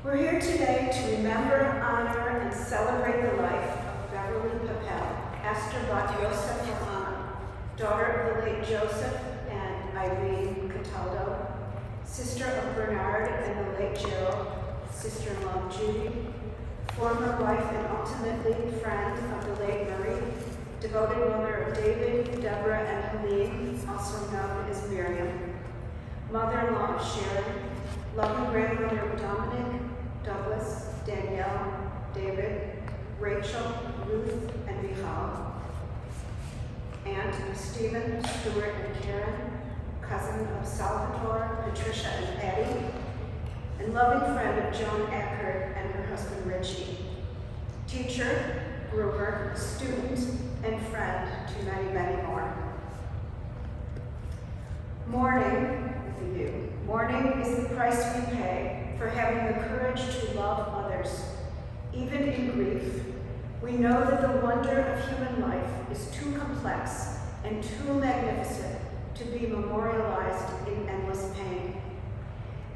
We're here today to remember, honor, and celebrate the life of Beverly Esther Bat Yosef Hahana, daughter of the late Joseph and Irene Cataldo, sister of Bernard and the late Gerald, sister-in-law of Judy, former wife and ultimately friend of the late Marie, devoted mother of David, Deborah, and Helene, also known as Miriam, mother-in-law of Sharon, loving grandmother of Dominic, Douglas, Danielle, David, Rachel, Ruth, and Michal, aunt of Stephen, Stuart, and Karen, cousin of Salvatore, Patricia, and Eddie, and loving friend of Joan Eckert and her husband Richie, teacher, Gruber, student, and friend to many, many more. Mourning with you. Mourning is the price we pay for having the courage to love others. Even in grief, we know that the wonder of human life is too complex and too magnificent to be memorialized in endless pain.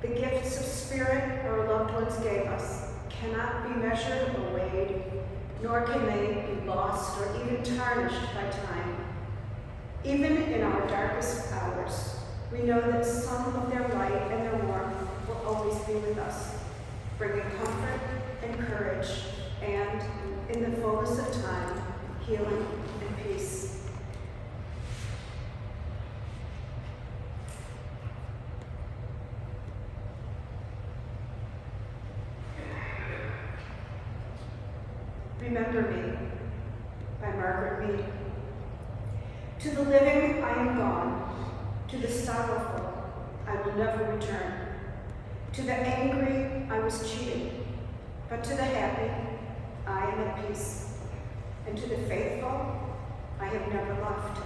The gifts of spirit our loved ones gave us cannot be measured or weighed, nor can they be lost or even tarnished by time. Even in our darkest hours, we know that some of their light and their warmth will always be with us, bringing comfort and courage and, in the fullness of time, healing and peace. Remember Me by Margaret Mead. To the living I am gone, to the sorrowful I will never return. To the angry I was cheated, but to the happy I am at peace. And to the faithful I have never left.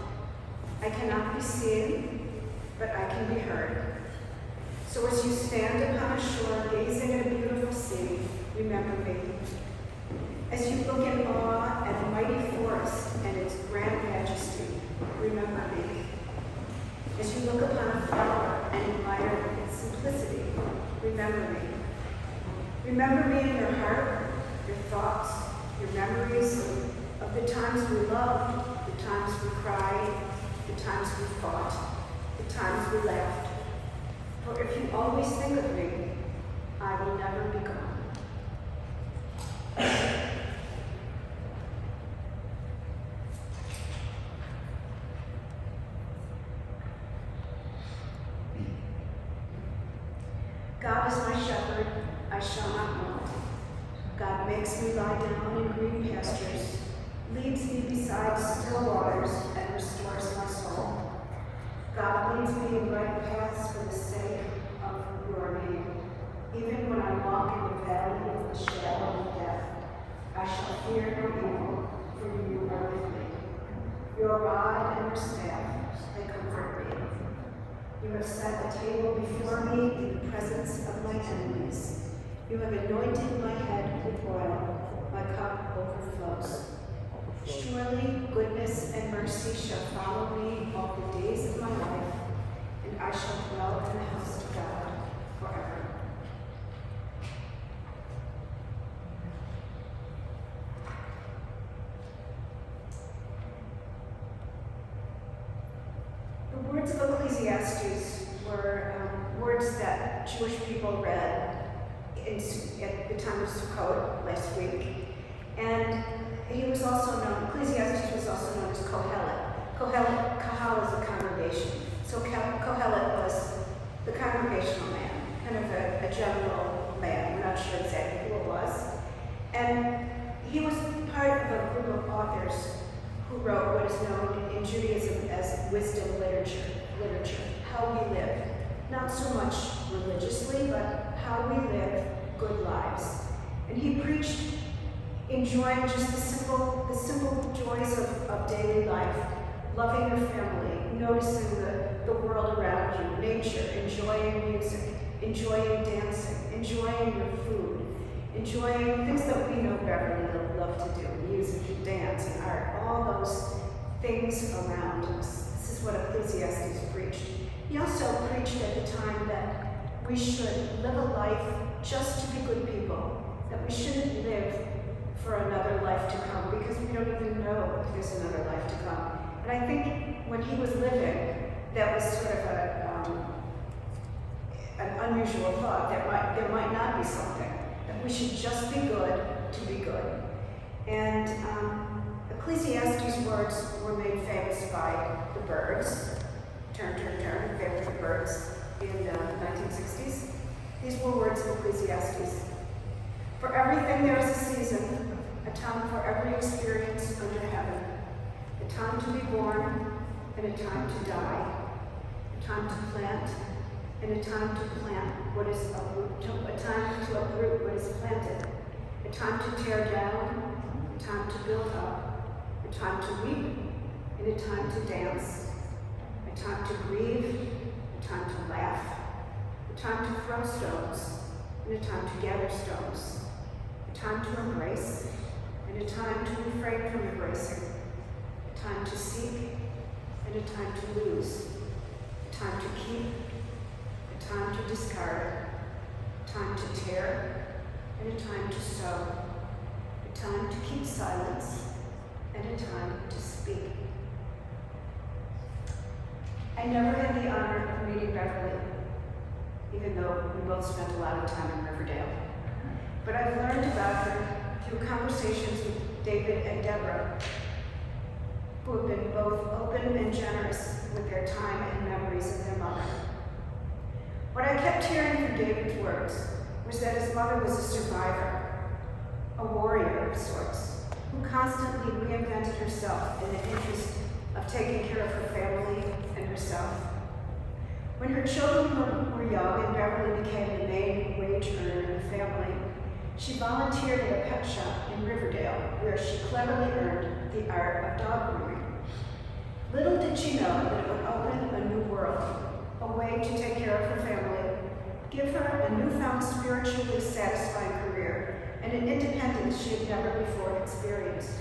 I cannot be seen, but I can be heard. So as you stand upon a shore gazing at a beautiful sea, remember me. As you look in awe at a mighty forest and its grand majesty, remember me. As you look upon a flower and admire its simplicity, remember me. Remember me in your heart, your thoughts, your memories of the times we loved, the times we cried, the times we fought, the times we laughed. For if you always think of me, I will never be gone. God is my shepherd, I shall not want. God makes me lie down in green pastures, leads me beside still waters, and restores my soul. God leads me in right paths for the sake of your name. Even when I walk in the valley of the shadow of death, I shall fear no evil, for you are with me. Your rod and your staff, they comfort me. You have set a table before me in the presence of my enemies. You have anointed my head with oil. My cup overflows. Surely goodness and mercy shall follow me all the days of my life, and I shall dwell in the house of God forever. The words of Ecclesiastes were words that Jewish people read at the time of Sukkot last week. And he was also known, Ecclesiastes was also known as Kohelet. Kahal is a congregation. So Kohelet was the congregational man, kind of a general man. We're not sure exactly who it was. And he was part of a group of authors who wrote what is known in Judaism as wisdom literature, how we live. Not so much religiously, but how we live good lives. And he preached enjoying just the simple joys of daily life, loving your family, noticing the world around you, nature, enjoying music, enjoying dancing, enjoying your food, enjoying things that we know Beverly love to do, music and dance and art, all those things around us. This is what Ecclesiastes preached. He also preached at the time that we should live a life just to be good people, that we shouldn't live for another life to come because we don't even know if there's another life to come. And I think when he was living, that was sort of an unusual thought. There might not be something, that we should just be good to be good. And Ecclesiastes' words were made famous by the Birds. Turn, favorite birds in the 1960s. These were words of Ecclesiastes. For everything there is a season, a time for every experience under heaven, a time to be born and a time to die, a time to plant and a time to plant what is a time to uproot what is planted, a time to tear down, a time to build up, a time to weep and a time to dance, a time to grieve, a time to laugh, a time to throw stones, and a time to gather stones, a time to embrace, and a time to refrain from embracing, a time to seek, and a time to lose, a time to keep, a time to discard, a time to tear, and a time to sow, a time to keep silence, and a time to speak. I never had the honor of meeting Beverly, even though we both spent a lot of time in Riverdale. But I've learned about her through conversations with David and Deborah, who have been both open and generous with their time and memories of their mother. What I kept hearing from David's words was that his mother was a survivor, a warrior of sorts, who constantly reinvented herself in the interest of taking care of her family and herself. When her children were young and Beverly became the main wage earner in the family, she volunteered at a pet shop in Riverdale where she cleverly earned the art of dog grooming. Little did she know that it would open a new world, a way to take care of her family, give her a newfound spiritually satisfying career and an independence she had never before experienced.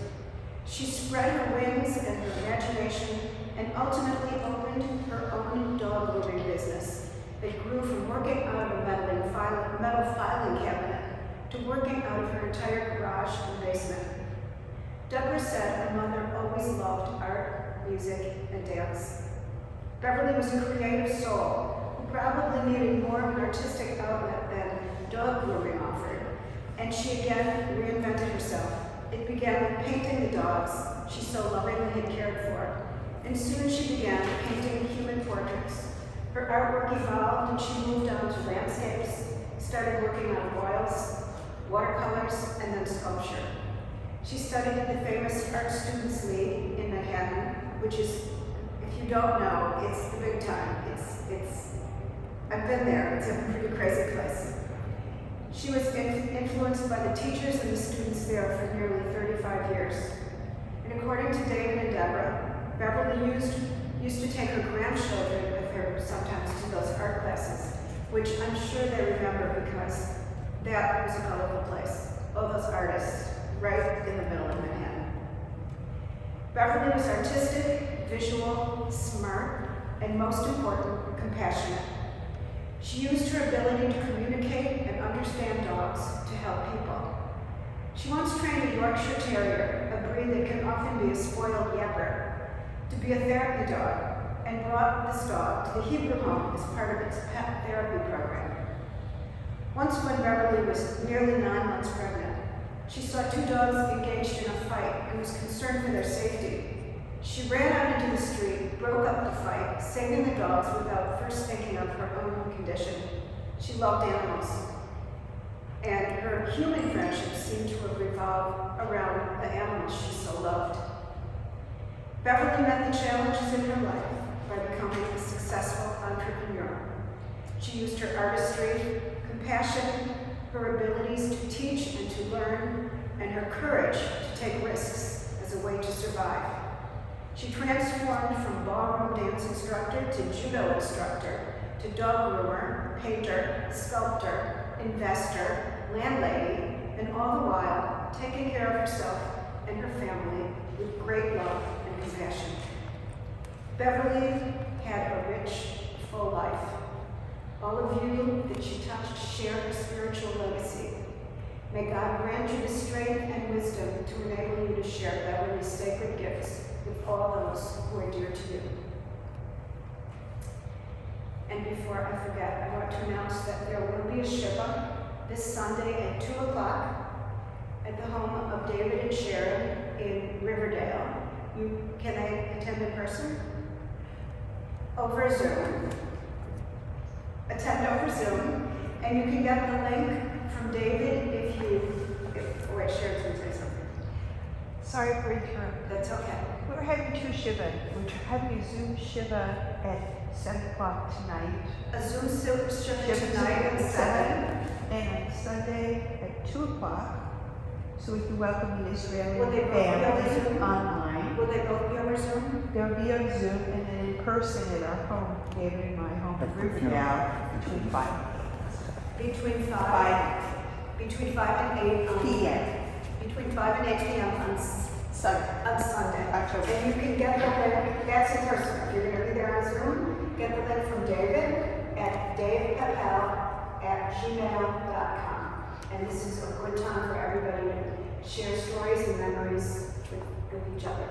She spread her wings and her imagination and ultimately opened her own dog grooming business that grew from working out of a metal filing cabinet to working out of her entire garage and basement. Deborah said her mother always loved art, music, and dance. Beverly was a creative soul who probably needed more of an artistic outlet than dog grooming offered, and she again reinvented herself. It began with painting the dogs she so lovingly had cared for, and soon she began painting human portraits. Her artwork evolved and she moved on to landscapes, started working on oils, watercolors, and then sculpture. She studied at the famous Art Students League in Manhattan, which is, if you don't know, it's the big time. I've been there, it's a pretty crazy place. She was influenced by the teachers and the students there for nearly 35 years. And according to David and Deborah, Beverly used to take her grandchildren with her sometimes to those art classes, which I'm sure they remember because that was a colorful place. All those artists right in the middle of Manhattan. Beverly was artistic, visual, smart, and most important, compassionate. She used her ability to communicate and understand dogs to help people. She once trained a Yorkshire Terrier, a breed that can often be a spoiled yapper, to be a therapy dog, and brought this dog to the Hebrew home as part of its pet therapy program. Once when Beverly was nearly 9 months pregnant, She saw two dogs engaged in a fight and was concerned for their safety. She ran out into the street, broke up the fight, saving the dogs without first thinking of her own condition. She loved animals, and her human friendship seemed to have revolved around the animals she so loved. Beverly met the challenges in her life by becoming a successful entrepreneur. She used her artistry, compassion, her abilities to teach and to learn, and her courage to take risks as a way to survive. She transformed from ballroom dance instructor to judo instructor, to dog groomer, painter, sculptor, investor, landlady, and all the while taking care of herself and her family with great love and compassion. Beverly had a rich, full life. All of you that she touched share her spiritual legacy. May God grant you the strength and wisdom to enable you to share Beverly's sacred gifts with all those who are dear to you. And before I forget, I want to announce that there will be a Shiva this Sunday at 2 o'clock at the home of David and Sharon in Riverdale. Can they attend in person? Over Zoom. Attend over Zoom, and you can get the link from David if wait, Sharon's going to say something. Sorry for interrupting. That's okay. We're having two Shiva. We're having a Zoom Shiva at 7 o'clock tonight. A Zoom Shiva tonight at 7. And on Sunday at 2 o'clock. So we can welcome the Israeli Will they both be over family Zoom? online. Will they both be over Zoom? They'll be on Zoom and then in person at our home, David and my home in Riverdale, between 5 Between 5 and 8 p.m. Between 5 and 8 p.m. on Sunday. October. And you can get the link, that's in person. If you're going to be there on Zoom, get the link from David at davepapel@gmail.com. And this is a good time for everybody to share stories and memories with each other.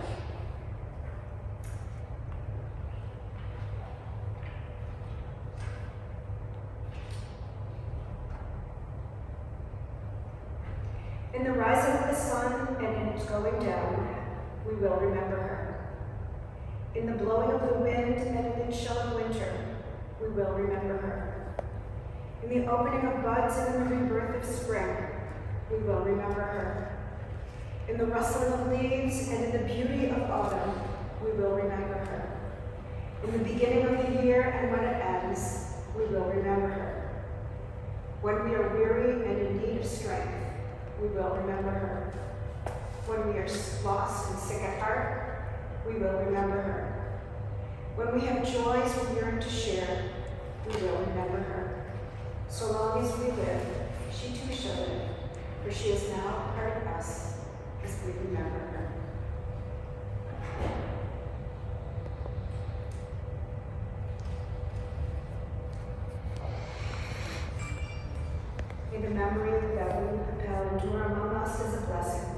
In the rising of the sun and in its going down, we will remember her. In the blowing of the wind and in the chill of winter, we will remember her. In the opening of buds and in the rebirth of spring, we will remember her. In the rustling of leaves and in the beauty of autumn, we will remember her. In the beginning of the year and when it ends, we will remember her. When we are weary and in need of strength, we will remember her. When we are lost and sick at heart, we will remember her. When we have joys we yearn to share, we will remember her. So long as we live, she too shall live, for she is now a part of us as we remember her. May the memory of Beverly Funeral endure among us as a blessing.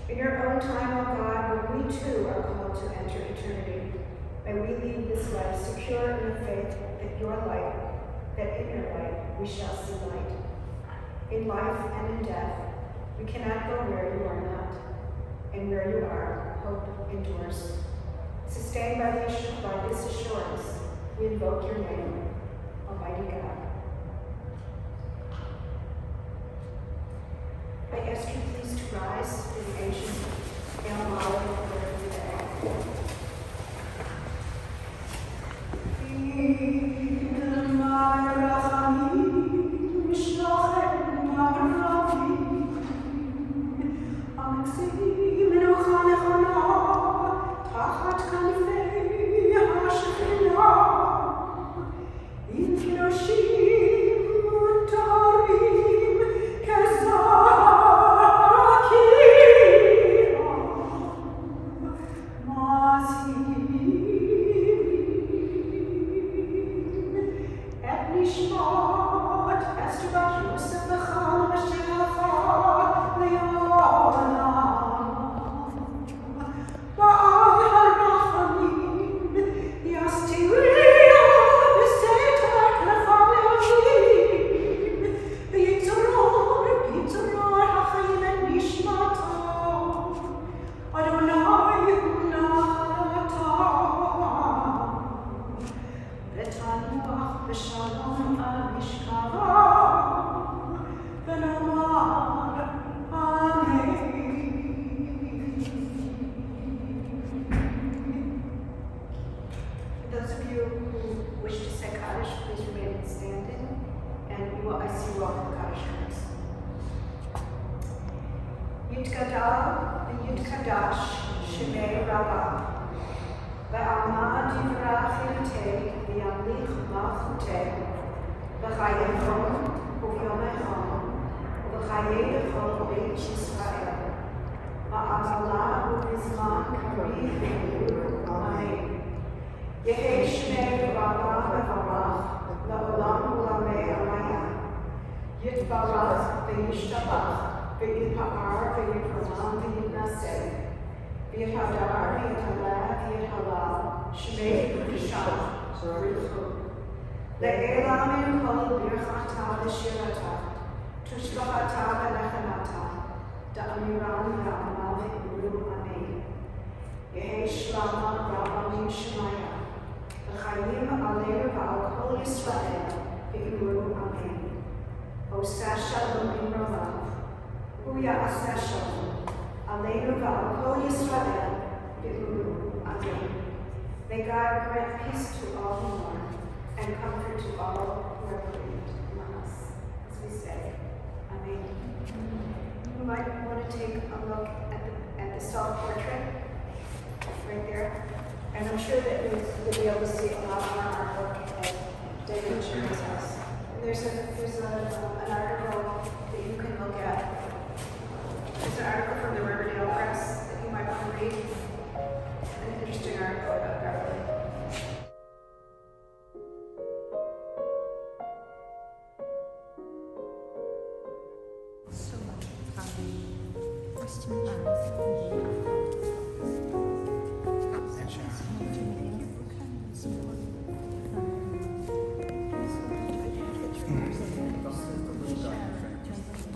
In your own time, O God, when we too are called to enter eternity, may we leave this life secure in the faith that your light, that in your light we shall see light. In life and in death, we cannot go where you are not, and where you are, hope endures. Sustained by this assurance, we invoke your name, Almighty God. I ask you please to rise for the ancient Hail Mary prayer of the day. Yitgadal v'yitkadash shemei Rabbah. Ve'amad yivrach yitei v'yamlich malchutei. V'chayechom u'vyomechom. V'chayechom beit Yisrael. Va'amalah u'vizman karib v'yiru. Amen. Yehi shmei Rabbah v'varach. La'olam u'lamei alayah. Yitbarach v'yishtabach. V'yitpa'ar v'yitramam v'yitnaseh. V'yithadar v'yithaleh v'yithalal. Shmei v'yishach zorichu. Le'elam yikol birchata v'shirata. Tushbachata v'lechanata. Da'amiran v'amal v'yuru. Amen. Yehi shlama rabbanim shemaya. V'chayim aleinu v'al kol Yisrael v'yuru. Amen. Oseh shalom b'mravav. Ya'aseh shalom. Aleinu v'al kol Yisrael v'yuru. Amen. May God grant peace to all who mourn and comfort to all who are bereaved among us. As we say, Amen. You might want to take a look at the self-portrait right there. And I'm sure that you'll be able to see a lot more artwork at David Sherman's house. And there's an article that you can look at. There's an article from the Riverdale Press that you might want to read. An interesting article about Beverly. So much fun.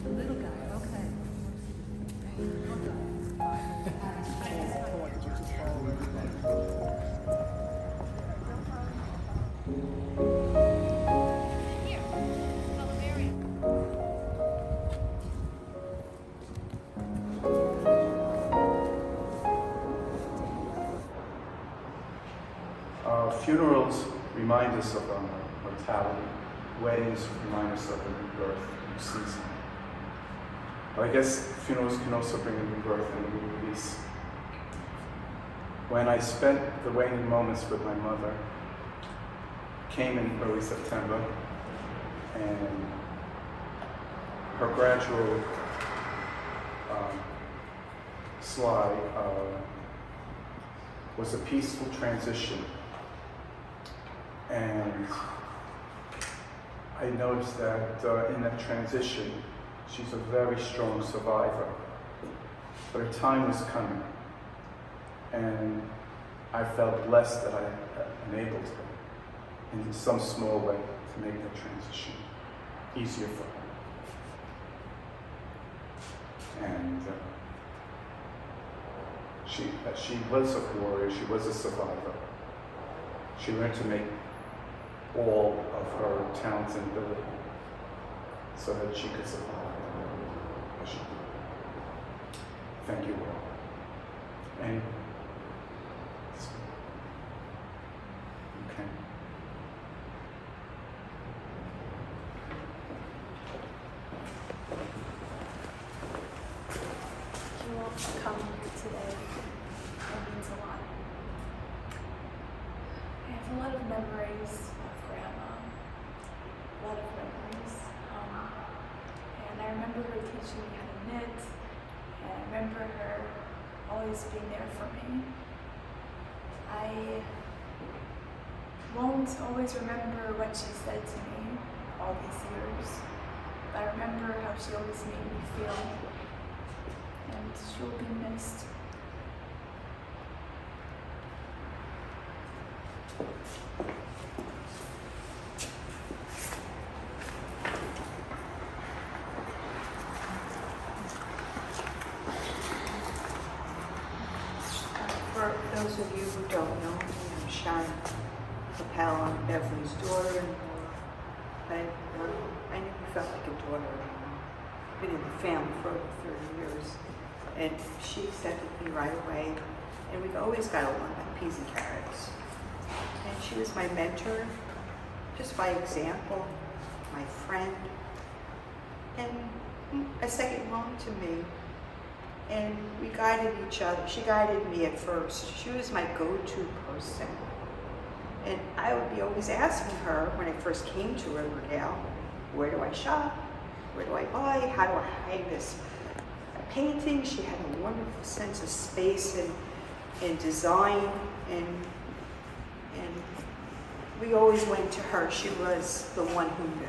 The little guy, okay. Funerals remind us of our mortality. Weddings remind us of a new birth, a new season. But I guess funerals can also bring a new birth and a new release. When I spent the waning moments with my mother, came in early September, and her gradual slide was a peaceful transition. And I noticed that in that transition, she's a very strong survivor. But her time was coming. And I felt blessed that I enabled her in some small way to make that transition easier for her. And she was a warrior, she was a survivor. She learned to make all of her talents and ability so that she could survive as she did. Thank you all. And okay. You all come here today. It means a lot. I have a lot of memories of Grandma. A lot of memories. And I remember her teaching me how to knit. And I remember her always being there for me. I won't always remember what she said to me all these years. But I remember how she always made me feel. And she'll be missed. For those of you who don't know me, I'm Sharon Capel. I'm Beverly's daughter-in-law. I never felt like a daughter. I've been in the family for over 30 years. And she accepted me right away. And we've always got along like peas and carrots. And she was my mentor, just by example, my friend, and a second mom to me. And we guided each other. She guided me at first. She was my go-to person. And I would be always asking her when I first came to Riverdale, where do I shop? Where do I buy? How do I hang this painting? She had a wonderful sense of space and design, and we always went to her. She was the one who knew.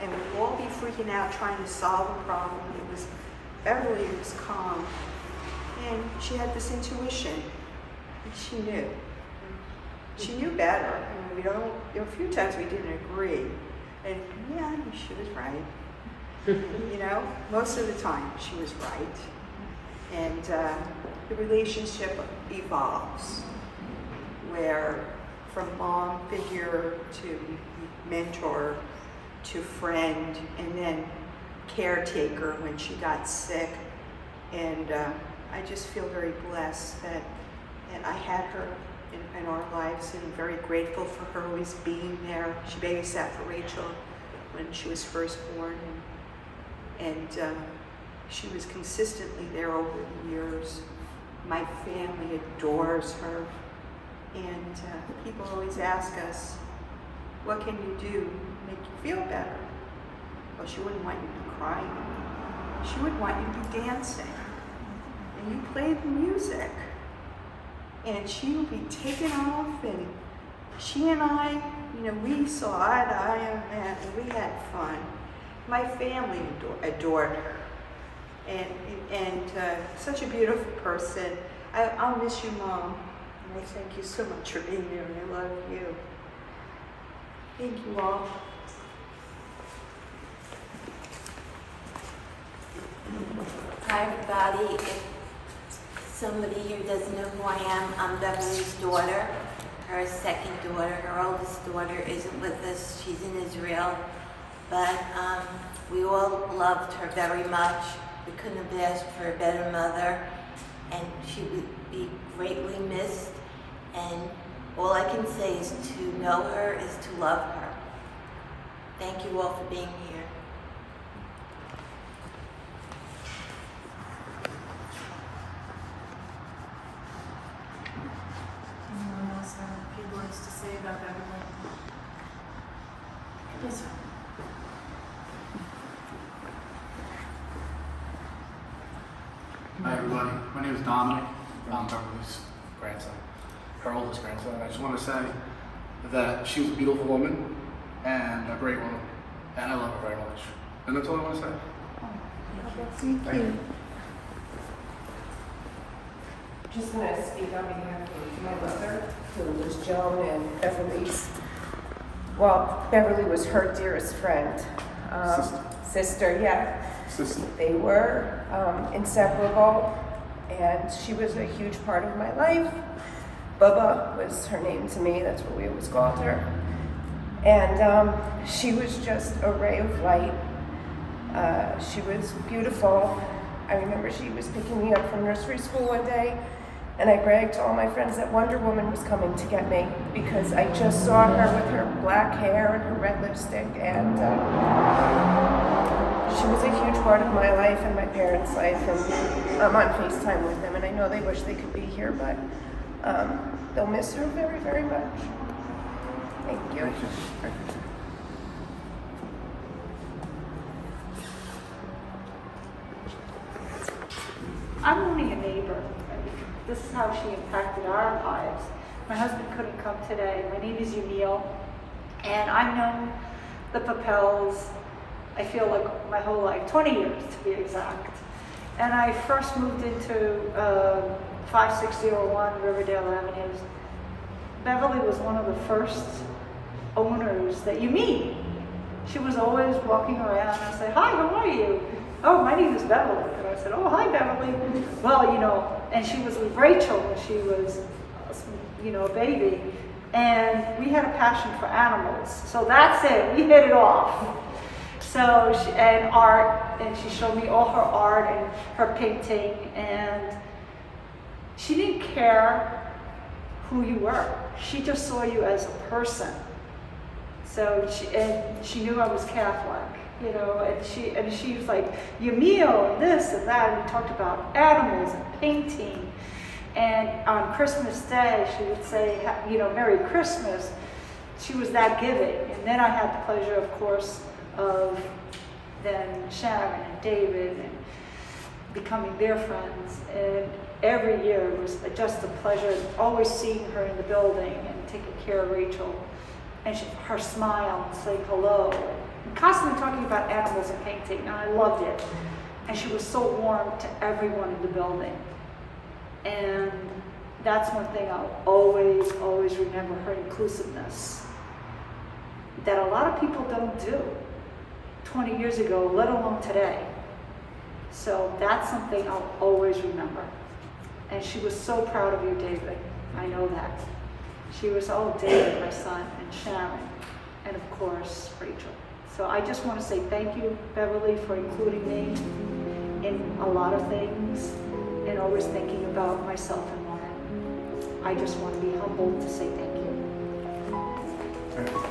And we'd all be freaking out trying to solve a problem. Beverly was calm, and she had this intuition, and she knew. She knew better. I mean, there were a few times we didn't agree, and yeah, she was right. You know, most of the time she was right. And the relationship evolves, where from mom figure to mentor to friend, and then caretaker when she got sick. And I just feel very blessed that I had her in our lives, and very grateful for her always being there. She babysat for Rachel when she was first born, and she was consistently there over the years. My family adores her, and people always ask us, what can you do to make you feel better? Well, she wouldn't want you to be crying. She would want you to be dancing. And you play the music. And she would be taken off, and she and I, you know, we saw eye to eye on that, and we had fun. My family adored her. And such a beautiful person. I'll miss you, Mom. And I thank you so much for being there, and I love you. Thank you all. Hi everybody, if somebody here doesn't know who I am, I'm Beverly's daughter, her second daughter. Her oldest daughter isn't with us, she's in Israel, but we all loved her very much. We couldn't have asked for a better mother, and she would be greatly missed, and all I can say is to know her is to love her. Thank you all for being here. Anyone else have a few words to say about Beverly? Yes. Hi everybody, my name is Dominic. I'm Beverly's grandson, her oldest grandson. I just want to say that she was a beautiful woman and a great woman, and I love her very much. And that's all I want to say. Thank you. Just going to speak on behalf of my mother, who was Joan and Beverly's. Well, Beverly was her dearest friend. Sister, yeah. Sister. They were inseparable, and she was a huge part of my life. Bubba was her name to me, that's what we always called her. And she was just a ray of light. She was beautiful. I remember she was picking me up from nursery school one day, and I bragged to all my friends that Wonder Woman was coming to get me because I just saw her with her black hair and her red lipstick, and she was a huge part of my life and my parents' life, and I'm on FaceTime with them, and I know they wish they could be here, but they'll miss her very, very much. Thank you. Thank you. Thank you. I'm only a neighbor. This is how she impacted our lives. My husband couldn't come today. My name is Yamil, and I've known the Papels, I feel like my whole life, 20 years to be exact. And I first moved into 5601 Riverdale Avenues. Beverly was one of the first owners that you meet. She was always walking around and I'd say, hi, how are you? Oh, my name is Beverly. And I said, oh, hi, Beverly. Well, you know, and she was with Rachel when she was, you know, a baby. And we had a passion for animals. So that's it, we hit it off. So, and art, and she showed me all her art and her painting, and she didn't care who you were. She just saw you as a person. So, she knew I was Catholic. you know, and she was like, your meal and this and that, and we talked about animals and painting. And on Christmas Day, she would say, you know, Merry Christmas. She was that giving. And then I had the pleasure, of course, of then Sharon and David and becoming their friends. And every year it was just a pleasure, always seeing her in the building and taking care of Rachel. And her smile and saying hello. And constantly talking about animals and painting, and I loved it. And she was so warm to everyone in the building. And that's one thing I'll always, always remember, her inclusiveness. That a lot of people don't do 20 years ago, let alone today. So that's something I'll always remember. And she was so proud of you, David. I know that. She was, oh, David, my son, and Sharon, and of course, Rachel. So I just want to say thank you, Beverly, for including me in a lot of things and always thinking about myself and Lauren. I just want to be humbled to say thank you.